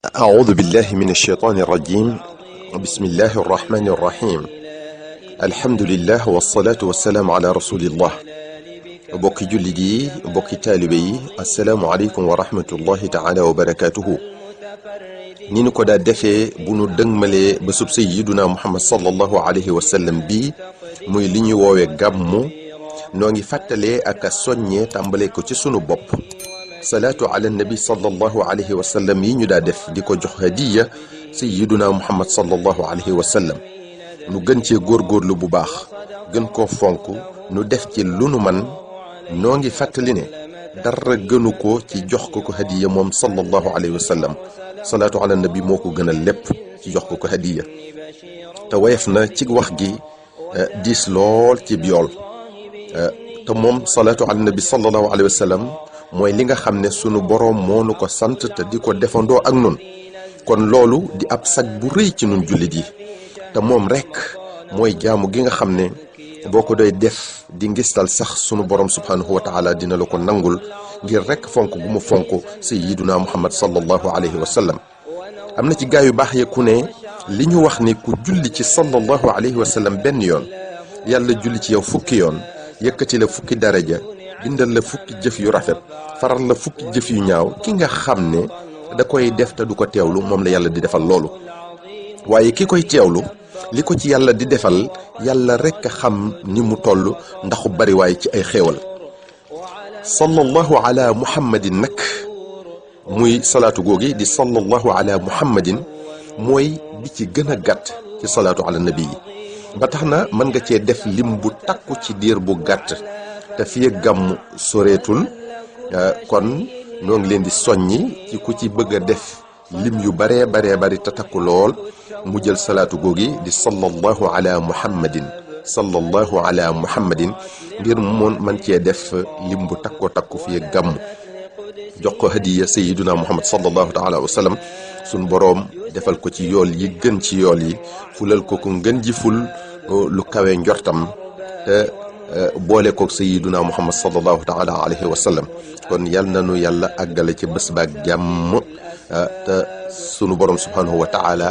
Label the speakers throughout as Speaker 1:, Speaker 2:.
Speaker 1: أعوذ بالله من الشيطان الرجيم. بسم الله الرحمن الرحيم. الحمد لله والصلاة والسلام على رسول الله. بوكي جلدي بوكي تالبي السلام عليكم ورحمة الله تعالى وبركاته. نينو كودا دفي بونو دنگمالي بسوب سيدنا محمد صلى الله عليه وسلم بي موي لي ني ووي غامو نوغي فاتالي اكا سوني تامبالي كو سي سونو بوب صلاة على النبي صلى الله عليه وسلم ينو دا دف ديكو جوخ هدية سيدنا محمد صلى الله عليه وسلم نو گن سي غور لو بو باخ گن كو فونكو نو دف سي لونو من نوغي فاتالي ني دار گنو كو سي جوخ كو هدية موم صلى الله عليه وسلم صلاة على النبي موكو گنال لب سي جوخ كو هدية تا ويفنا سي واخ جي ديس لول سي بيول تا موم صلاة على النبي صلى الله عليه وسلم moy li nga xamne sunu borom moonu ko sant te diko defando ak nun kon lolu di ab sag bu reuy ci nun julit yi te mom rek moy jaamu gi nga xamne boko doy def di ngistal sax sunu borom subhanahu wa ta'ala dina lako nangul ngir rek fonku bu mu fonku sayyiduna muhammad sallallahu alayhi wa sallam amna ci gaay yu bax ye ku ne li ñu wax ni ku julli ci sallallahu alayhi wa sallam ben yoon yàlla julli ci yow fukki yoon yëkëti la fukki daraja bindal la fukki jëf yu rafet faral la fukki jëf yu ñaaw ki nga xamne da koy def te du ko teewlu mom la yàlla di defal lolu waye ki koy teewlu liko ci yàlla di defal yàlla rek xam ni mu tollu ndaxu bari way ci ay xéewal sallallahu ala muhammadin nak muy salatu gogi di sallallahu ala muhammadin moy bi ci gëna gàtt ci salatu ala nabi ba taxna man nga ci def lim bu takku ci dir bu gàtt te fi gam soretul kon no ngi len di soññi ci ku ci bëgg def lim yu bare bari te takku lol mu jël salatu gogi di sallallahu ala muhammadin ngir man ci def lim bu takku fi gam jox ko hadiya sayyiduna muhammad sallallahu ta'ala wa sallam sun borom defal ko ci yool yi gën ci yool yi fulal ko ko ngën ji ful lu kawe njortam te boole ko sayyiduna muhammad sallallahu ta'ala alayhi wa sallam kon yalna nu yàlla àggale ci bés baak jàmm te sunu borom subhanahu wa ta'ala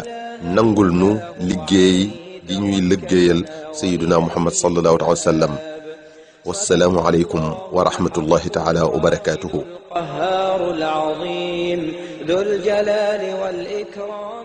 Speaker 1: nangul nu liggéey di ñuy liggéeyal sayyiduna muhammad sallallahu alayhi wa sallam والسلام عليكم ورحمة الله تعالى وبركاته. القهار العظيم ذو الجلال والإكرام.